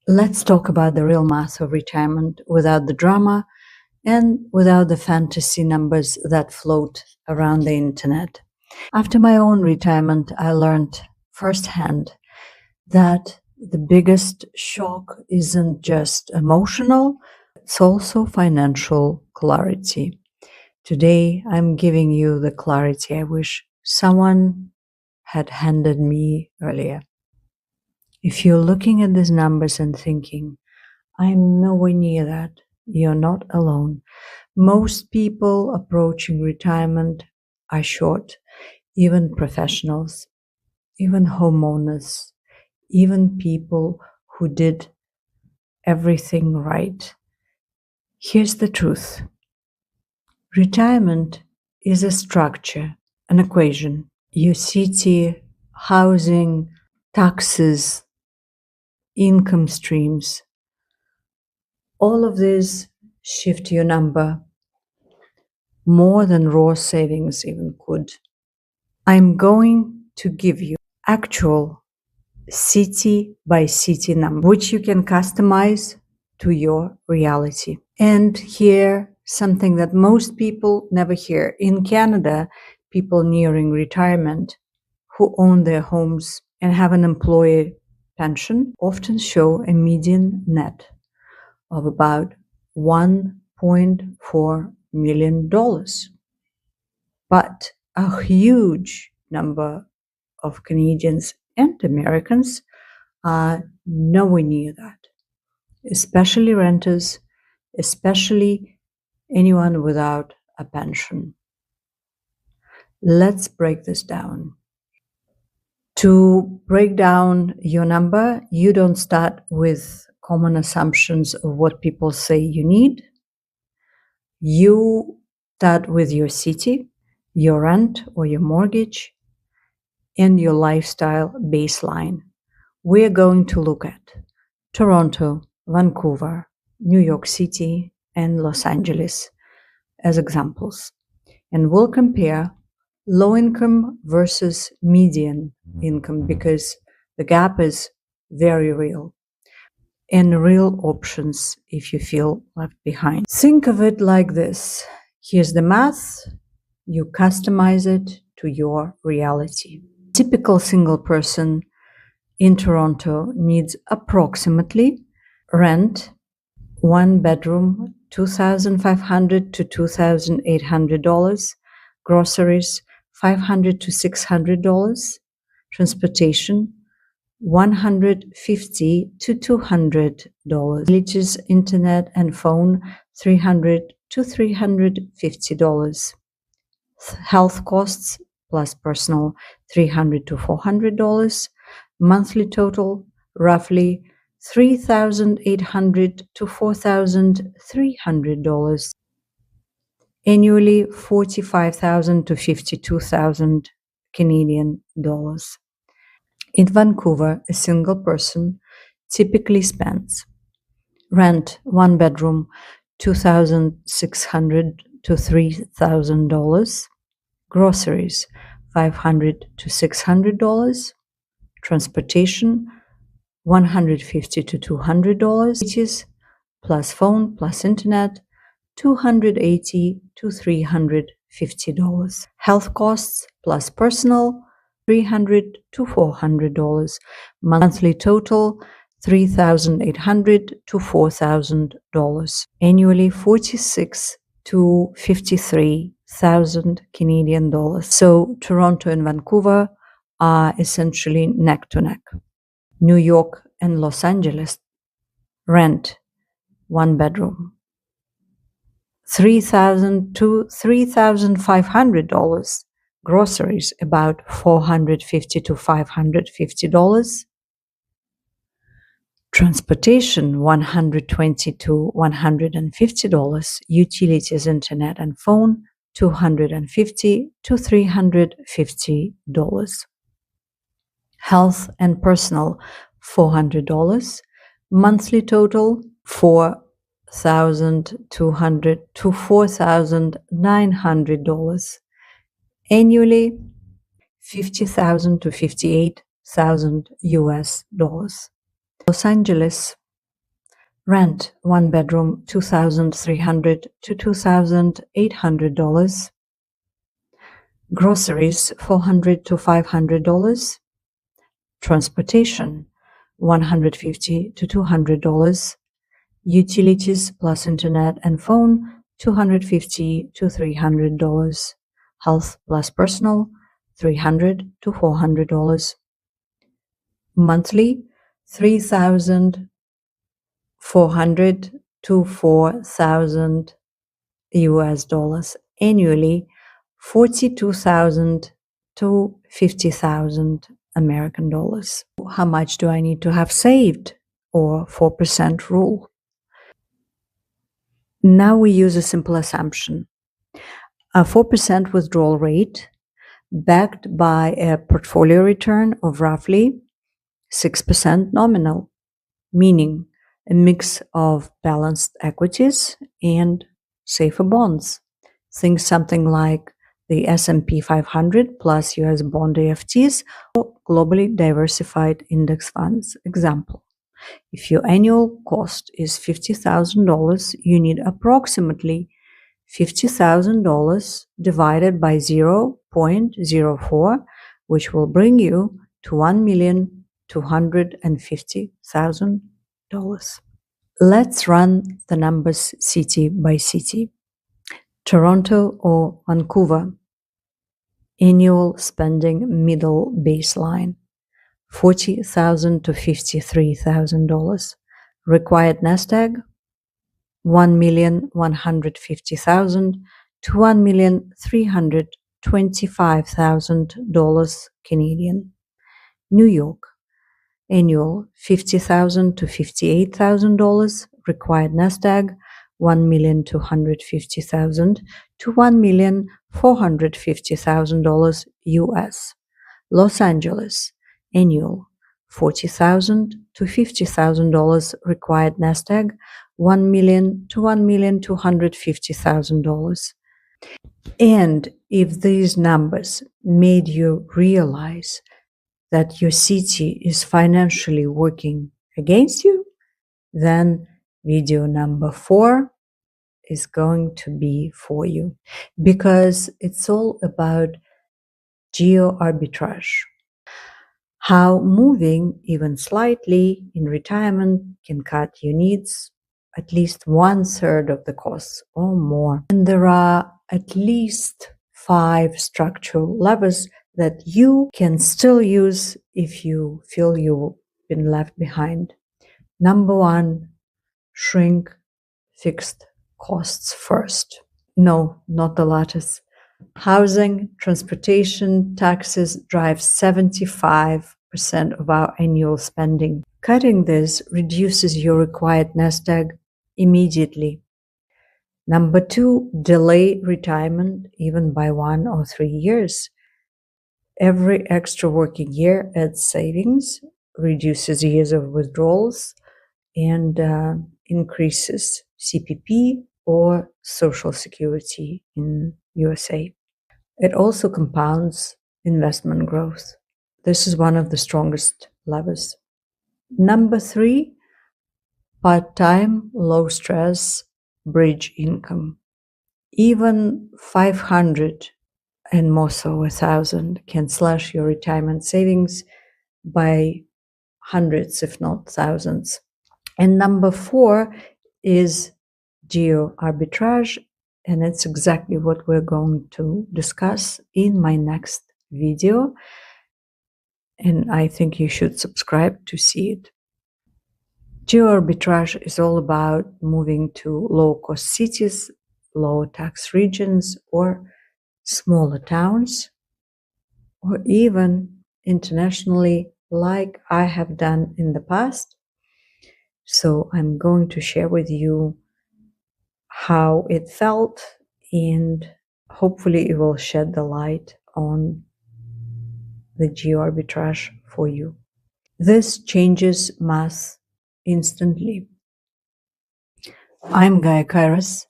Let's talk about the real math of retirement without the drama and without the fantasy numbers that float around the internet. After my own retirement, I learned firsthand that the biggest shock isn't just emotional, it's also financial clarity. Today, I'm giving you the clarity I wish someone had handed me earlier. If you're looking at these numbers and thinking, I'm nowhere near that, you're not alone. Most people approaching retirement are short, even professionals, even homeowners, even people who did everything right. Here's the truth. Retirement is a structure, an equation. Your city, housing, taxes, income streams, all of these shift your number more than raw savings even could. I'm going to give you actual city by city number, which you can customize to your reality. And here, something that most people never hear. In Canada, people nearing retirement who own their homes and have an employee pension often show a median net of about $1.4 million. But a huge number of Canadians and Americans are nowhere near that, especially renters, especially anyone without a pension. Let's break this down. To break down your number, you don't start with common assumptions of what people say you need. You start with your city, your rent or your mortgage, and your lifestyle baseline. We're going to look at Toronto, Vancouver, New York City, and Los Angeles as examples. And we'll compare low income versus median income because the gap is very real, and real options if you feel left behind. Think of it like this. Here's the math. You customize it to your reality. Typical single person in Toronto needs approximately rent, one bedroom, $2,500 to $2,800, groceries, $500 to $600, transportation, $150 to $200, utilities, internet and phone, $300 to $350, health costs plus personal, $300 to $400, monthly total roughly $3,800 to $4,300, annually $45,000 to $52,000 Canadian dollars. In Vancouver, a single person typically spends rent, one bedroom, $2,600 to $3,000, groceries, $500 to $600, transportation, $150 to $200, plus phone plus internet, $280 to $350, health costs plus personal, $300 to $400, monthly total $3,800 to $4,000, annually $46 to $53,000 Canadian dollars. So Toronto and Vancouver are essentially neck to neck. New York and Los Angeles, rent, one bedroom, $3,000 to $3,500, groceries about $450 to $550, transportation $120 to $150, utilities, internet and phone $250 to $350, health and personal $400, monthly total $4,200 to $4,900, annually $50,000 to $58,000 US dollars. Los Angeles, Rent, one bedroom, $2,300 to $2,800. Groceries, $400 to $500. Transportation, $150 to $200. Utilities plus internet and phone, $250 to $300. Health plus personal, $300 to $400. Monthly, $3,400 to $4,000 US dollars. Annually, 42,000 to 50,000 American dollars. How much do I need to have saved? Or 4% rule. Now we use a simple assumption. A 4% withdrawal rate backed by a portfolio return of roughly 6% nominal, meaning a mix of balanced equities and safer bonds. Think something like the S&P 500 plus US bond AFTs or globally diversified index funds. Example. If your annual cost is $50,000, you need approximately $50,000 divided by 0.04, which will bring you to $1,250,000. Let's run the numbers city by city. Toronto or Vancouver. Annual spending middle baseline, $40,000 to $53,000. Required nest egg, $1,150,000 to $1,325,000 Canadian. New York, annual $50,000 to $58,000. Required nest egg, $1,250,000 to $1,450,000 US. Los Angeles, annual $40,000 to $50,000. Required nest egg, $1,000,000 to $1,250,000. And if these numbers made you realize that your city is financially working against you, then video number 4 is going to be for you, because it's all about geo arbitrage. How moving even slightly in retirement can cut your needs at least 1/3 of the costs or more. And there are at least 5 structural levers that you can still use if you feel you've been left behind. Number 1, shrink fixed costs first. No, not the lattice. Housing, transportation, taxes drive 75% of our annual spending. Cutting this reduces your required nest egg immediately. Number 2, delay retirement even by 1 or 3 years. Every extra working year adds savings, reduces years of withdrawals, and increases CPP or Social Security in USA. It also compounds investment growth. This is one of the strongest levers. Number 3, part-time, low-stress, bridge income. Even 500 and more so 1,000 can slash your retirement savings by hundreds, if not thousands. And number 4 is geo arbitrage, and it's exactly what we're going to discuss in my next video. And I think you should subscribe to see it. Geo arbitrage is all about moving to low-cost cities, low-tax regions, or smaller towns, or even internationally, like I have done in the past. So I'm going to share with you how it felt, and hopefully it will shed the light on the geo arbitrage for you. This changes math instantly. I'm Gaia Kairos.